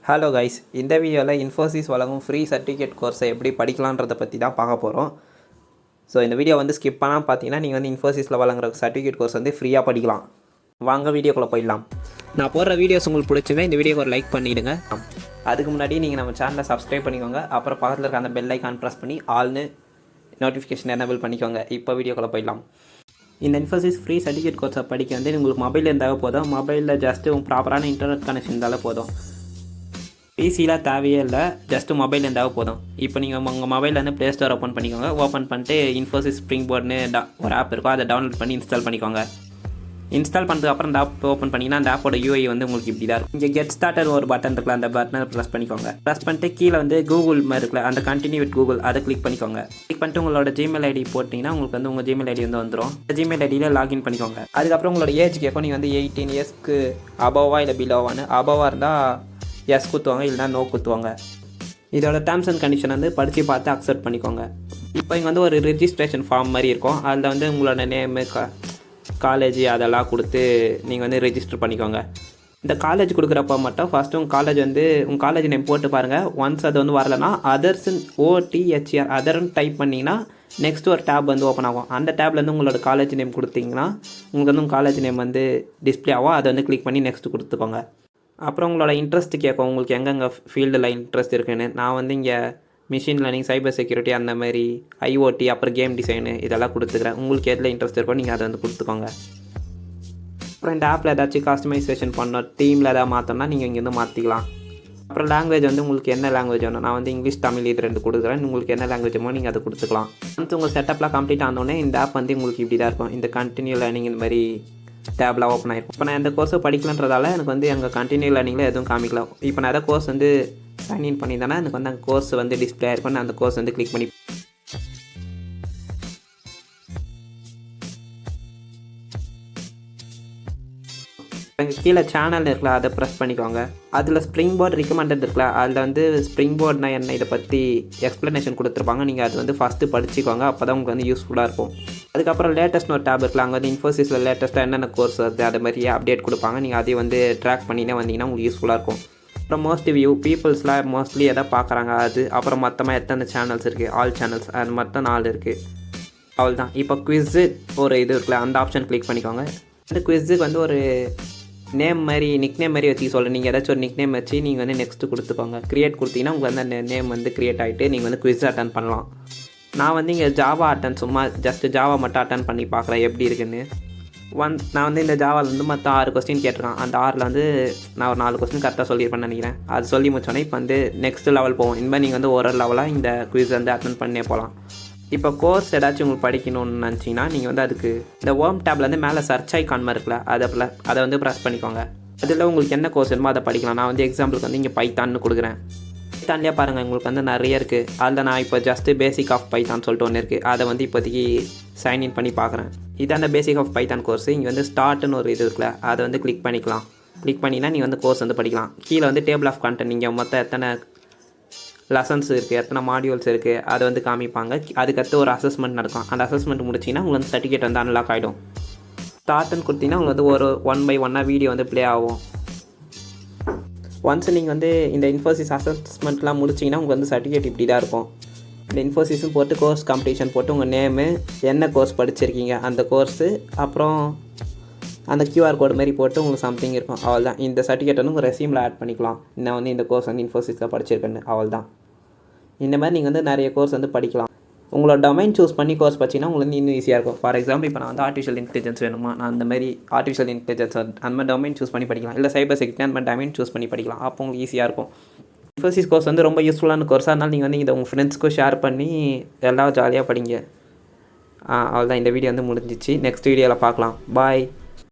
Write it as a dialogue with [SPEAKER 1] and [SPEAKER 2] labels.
[SPEAKER 1] Hello guys, இந்த வீடியோவில் இன்ஃபோசிஸ் வழங்கும் ஃப்ரீ சர்டிஃபிகேட் கோர்ஸை எப்படி படிக்கலான்றதை பற்றி தான் பார்க்க போகிறோம். ஸோ இந்த வீடியோ வந்து ஸ்கிப் பண்ணாமல் பார்த்தீங்கன்னா நீங்கள் வந்து இன்ஃபோசிஸில் வழங்குற சர்டிஃபிகேட் கோர்ஸ் வந்து ஃப்ரீயாக படிக்கலாம். வாங்க வீடியோக்குள்ளே போயிடலாம். நான் போடுற வீடியோஸ் உங்களுக்கு பிடிச்சிருந்தா இந்த வீடியோக்கு ஒரு லைக் பண்ணிவிடுங்க. அதுக்கு முன்னாடி நீங்கள் நம்ம சேனலை சப்ஸ்கிரைப் பண்ணிக்கோங்க. அப்புறம் பக்கத்தில் இருக்க அந்த பெல் ஐக்கான் ப்ரெஸ் பண்ணி ஆல்னு நோட்டிஃபிகேஷன் எனேபிள் பண்ணிக்கோங்க. இப்போ வீடியோக்குள்ளே போயிடலாம். இந்த இன்ஃபோசிஸ் ஃப்ரீ சர்டிஃபிகேட் கோர்ஸை படிக்க வந்து உங்களுக்கு மொபைலில் இருந்தால் போதும். மொபைலில் ஜஸ்ட்டு ப்ராப்பரான இன்டர்நெட் கனெக்ஷன் இருந்தாலும் போதும். பிசியில் தேவையே இல்லை, ஜஸ்ட்டு மொபைல் இருந்தால் போதும். இப்போ நீங்கள் உங்கள் மொபைலில் வந்து ப்ளே ஸ்டோர் ஓப்பன் பண்ணிக்கோங்க. ஓப்பன் பண்ணிட்டு இன்ஃபோசிஸ் ஸ்ப்ரிங் போர்டுன்னு ஒரு ஆப் இருக்கும், அதை டவுன்லோட் பண்ணி இன்ஸ்டால் பண்ணிக்கோங்க. இன்ஸ்டால் பண்ணதுக்கப்புறம் அந்த ஆப் ஓப்பன் பண்ணிங்கன்னா அந்த ஆப்போட யூஐ வந்து உங்களுக்கு இப்படி தான் இருக்கும். இங்கே கெட் ஸ்டார்டர் ஒரு பட்டன் இருக்குல்ல, அந்த பட்டனை ப்ரெஸ் பண்ணிக்கோங்க. ப்ரெஸ் பண்ணிட்டு கீழே வந்து கூகுள் மாதிரி இருக்குல்ல, அந்த கண்டினியூ வித் கூகுள் அதை கிளிக் பண்ணிக்கோங்க. கிளிக் பண்ணிட்டு உங்களோட ஜிமெயில் ஐடி போட்டிங்கன்னா உங்களுக்கு வந்து உங்கள் ஜிமெயில் ஐடி வந்து வந்துடும். அந்த ஜிமெயில் ஐடியில் லாகின் பண்ணிக்கோங்க. அதுக்கப்புறம் உங்களோட ஏஜ் கேட்கும். நீங்கள் வந்து 18 இயர்ஸ்க்கு அபோவா இல்லை பிலோவான்னு. அபோவாக இருந்தால் எஸ் குத்துவாங்க, இல்லைனா நோ குத்துவாங்க. இதோட டேர்ம்ஸ் அண்ட் கண்டிஷன் வந்து படித்து பார்த்து அக்செப்ட் பண்ணிக்கோங்க. இப்போ இங்கே வந்து ஒரு ரெஜிஸ்ட்ரேஷன் ஃபார்ம் மாதிரி இருக்கும். அதில் வந்து உங்களோட நேமு, காலேஜ் அதெல்லாம் கொடுத்து நீங்கள் வந்து ரெஜிஸ்டர் பண்ணிக்கோங்க. இந்த காலேஜ் கொடுக்குறப்ப மட்டும் ஃபஸ்ட்டு உங்கள் காலேஜ் நேம் போட்டு பாருங்கள். ஒன்ஸ் அது வந்து வரலன்னா அதர்ஸ்ன்னு OTHR அதர்ன்னு டைப் பண்ணிங்கன்னா நெக்ஸ்ட் ஒரு டேப் வந்து ஓப்பன் ஆகும். அந்த டேப்லேருந்து உங்களோட காலேஜ் நேம் கொடுத்தீங்கன்னா உங்களுக்கு வந்து உங்கள் காலேஜ் நேம் வந்து டிஸ்பிளே ஆகும். அதை வந்து கிளிக் பண்ணி நெக்ஸ்ட் கொடுத்துக்கோங்க. அப்புறம் உங்களோட இன்ட்ரெஸ்ட் கேட்கும், உங்களுக்கு எங்கெங்கே ஃபீல்டில் இன்ட்ரெஸ்ட் இருக்குன்னு. நான் வந்து இங்கே மிஷின் லேர்னிங், சைபர் செக்யூரிட்டி, அந்த மாதிரி IoT, அப்புறம் கேம் டிசைனு இதெல்லாம் கொடுத்துக்கிறேன். உங்களுக்கு எதில் இன்ட்ரெஸ்ட் இருக்கோ நீங்கள் அதை வந்து கொடுத்துக்கோங்க. அப்புறம் இந்த ஆப்பில் ஏதாச்சும் கஸ்டமைசேஷன் பண்ணணும், டீமில் எதாவது மாற்றோம்னா நீங்கள் இங்கேருந்து மாற்றிக்கலாம். அப்புறம் லாங்குவேஜ் வந்து உங்களுக்கு என்ன லாங்குவேஜ் வேணும். நான் வந்து இங்கிலீஷ், தமிழ் இது 2 கொடுக்குறேன். உங்களுக்கு என்ன லாங்குவேஜ் வேணுமோ நீங்கள் அதை கொடுத்துக்கலாம். வந்து உங்கள் செட்டப்லாம் கம்ப்ளீட் ஆனோடனே இந்த ஆப் வந்து உங்களுக்கு இப்படி தான் இருக்கும். இந்த கண்டினியூ லேர்னிங் இந்த மாதிரி டேப்லாம் ஓப்பன் ஆகிருக்கும். இப்போ நான் இந்த கோர்ஸை படிக்கலன்றதால எனக்கு வந்து எங்கள் கண்டினியூ லேர்னிங்கில் எதுவும் காமிக்கல. இப்போ நான் எதாவது கோர்ஸ் வந்து சைன்இன் பண்ணியிருந்தேன்னா எனக்கு வந்து அந்த கோர்ஸ் வந்து டிஸ்பிளே ஆகிருக்கும். நான் அந்த கோர்ஸ் வந்து கிளிக் பண்ணி எங்கள் கீழே சேனல் இருக்குல்ல, அதை ப்ரெஸ் பண்ணிக்கோங்க. அதில் ஸ்ப்ரிங் போர்டு ரெக்கமெண்டட் இருக்குல்ல, அதில் வந்து ஸ்ப்ரிங் போர்டுனா என்ன இதை பற்றி எக்ஸ்ப்ளனேஷன் கொடுத்துருப்பாங்க. நீங்கள் அது வந்து ஃபஸ்ட்டு படிச்சுக்கோங்க, அப்போ தான் உங்களுக்கு வந்து யூஸ்ஃபுல்லாக இருக்கும். அதுக்கப்புறம் லேட்டஸ்ட்னு ஒரு டேப் இருக்குல்ல, அங்கே வந்து இன்ஃபோசிஸில் லேட்டஸ்ட்டாக என்னென்ன கோர்ஸ் வருது அது மாதிரி அப்டேட் கொடுப்பாங்க. நீங்கள் அதையும் வந்து ட்ராக் பண்ணினே வந்தீங்கன்னா உங்களுக்கு யூஸ்ஃபுல்லாக இருக்கும். அப்புறம் மோஸ்ட் வியூ பீப்புள்ஸ்லாம் மோஸ்ட்லி எதை பார்க்குறாங்க அது. அப்புறம் மொத்தமாக எத்தனை சேனல்ஸ் இருக்குது, ஆல் சேனல்ஸ், அது மொத்தம் 4 இருக்குது. அவள் தான். இப்போ குவிஸு ஒரு இது இருக்குல்ல, அந்த ஆப்ஷன் கிளிக் பண்ணிக்கோங்க. அந்த குவிஸுக்கு வந்து ஒரு நேம் மாதிரி, நிக் நேம் மாதிரி வச்சு சொல்கிறேன். நீங்கள் ஏதாச்சும் ஒரு நிக் நேம் வச்சு நீங்கள் வந்து நெக்ஸ்ட்டு கொடுத்துக்கோங்க. க்ரியேட் கொடுத்தீங்கன்னா உங்களுக்கு வந்து அந்த நேம் வந்து க்ரியேட் ஆகிட்டு நீங்கள் வந்து குவிஸ் அட்டன் பண்ணலாம். நான் வந்து இங்கே ஜாவா சும்மா ஜஸ்ட்டு ஜாவா மட்டும் அட்டன் பண்ணி பார்க்குறேன் எப்படி இருக்குன்னு. நான் வந்து இந்த ஜாவாவில் வந்து மொத்தம் 6 கொஸ்டின் கேட்டிருக்கேன். அந்த 6ல் வந்து நான் ஒரு 4 கொஸ்டின் கரெக்டாக சொல்லியிருப்பேன்னு நினைக்கிறேன். அது சொல்லி முடிச்சோன்னே இப்போ வந்து நெக்ஸ்ட் லெவல் போவோம். இனிமேல் நீங்கள் வந்து ஒரு லெவலாக இந்த குவிஸ் வந்து அட்டன் பண்ணே போகலாம். இப்போ கோர்ஸ் ஏதாச்சும் உங்களுக்கு படிக்கணும்னு நினச்சிங்கன்னா நீங்கள் வந்து அதுக்கு இந்த ஹோம் டேப்லேருந்து மேலே சர்ச் ஐகான் மாதிரி இருக்குல்ல, அதை வந்து ப்ரெஸ் பண்ணிக்கோங்க. அதில் உங்களுக்கு என்ன கோர்ஸ் வேணுமோ அதை படிக்கலாம். நான் வந்து எக்ஸாம்பிளுக்கு வந்து இங்கே பைத்தான்னு கொடுக்குறேன். பைத்தான்லேயே பாருங்கள் உங்களுக்கு வந்து நிறைய இருக்குது. அதில் நான் இப்போ ஜஸ்ட்டு பேசிக் ஆஃப் பைத்தான் சொல்லிட்டு ஒன்று இருக்குது. அதை வந்து இப்போதைக்கு சைன்இன் பண்ணி பார்க்குறேன். இது அந்த பேசிக் ஆஃப் பைத்தான் கோர்ஸ். இங்கே வந்து ஸ்டார்ட்னு ஒரு இது இருக்குல்ல, அதை வந்து கிளிக் பண்ணிக்கலாம். கிளிக் பண்ணிங்கன்னா நீங்கள் வந்து கோர்ஸ் வந்து படிக்கலாம். கீழே வந்து டேபிள் ஆஃப் கண்டென்ட், நீங்கள் மொத்தம் எத்தனை லெசன்ஸ் இருக்குது, எத்தனை மாடியூல்ஸ் இருக்குது அதை வந்து காமிப்பாங்க. அதுக்கடுத்து ஒரு அசஸ்மெண்ட் நடக்கும். அந்த அசஸ்மெண்ட் முடிச்சிங்கன்னா உங்களுக்கு வந்து சர்டிஃபிகேட் வந்து அன்லாக் ஆகிடும். ஸ்டார்ட்னு கொடுத்தீங்கன்னா உங்களுக்கு வந்து ஒரு 1 by 1 வீடியோ வந்து ப்ளே ஆகும். ஒன்ஸ் நீங்கள் வந்து இந்த இன்ஃபோசிஸ் அசஸ்மெண்ட்லாம் முடிச்சிங்கன்னா உங்களுக்கு வந்து சர்டிஃபிகேட் இப்படி தான் இருக்கும். இந்த இன்ஃபோசிஸும் போட்டு கோர்ஸ் காம்படிஷன் போட்டு உங்கள் நேமு, என்ன கோர்ஸ் படிச்சிருக்கீங்க அந்த கோர்ஸு, அப்புறம் அந்த QR கோடு மாதிரி போட்டு உங்களுக்கு சம்திங் இருக்கும். அவள் தான். இந்த சர்டிஃபிகேட் வந்து உங்கள் ரெஸ்யூமில் ஆட் பண்ணிக்கலாம். நான் வந்து இந்த கோர்ஸ் வந்து இன்ஃபோசிஸில் படிச்சிருக்கேன்னு. அவள் தான். இந்த மாதிரி நீங்கள் வந்து நிறைய கோர்ஸ் வந்து படிக்கலாம். உங்களோட டொமைன் சூஸ் பண்ணி கோர்ஸ் படிச்சிங்கன்னா உங்களுக்கு வந்து இன்னும் ஈஸியாக இருக்கும். ஃபார் எக்ஸாம்பிள் இப்போ நான் வந்து ஆர்டிஃபிஷியல் இன்டெலிஜென்ஸ் வேணுமா, நான் அந்த மாதிரி ஆர்டிஃபிஷியல் இன்டெலிஜென்ஸ் அந்த மாதிரி டொமைன் சூஸ் பண்ணி படிக்கலாம். இல்லை சைபர் செக்யூரிட்டி அந்த மாதிரி டொமைன் சூஸ் பண்ணி படிக்கலாம். அப்போ உங்களுக்கு ஈஸியாக இருக்கும். இன்ஃபோசிஸ் கோர்ஸ் வந்து ரொம்ப யூஸ்ஃபுல்லான கோர்ஸ். அதனால் நீங்கள் வந்து இதை உங்கள் ஃப்ரெண்ட்ஸ்க்கும் ஷேர் பண்ணி எல்லாம் ஜாலியாக படிங்க. அவ்வளோதான். இந்த வீடியோ வந்து முடிஞ்சிச்சு. நெக்ஸ்ட் வீடியோவில் பார்க்கலாம். பாய்.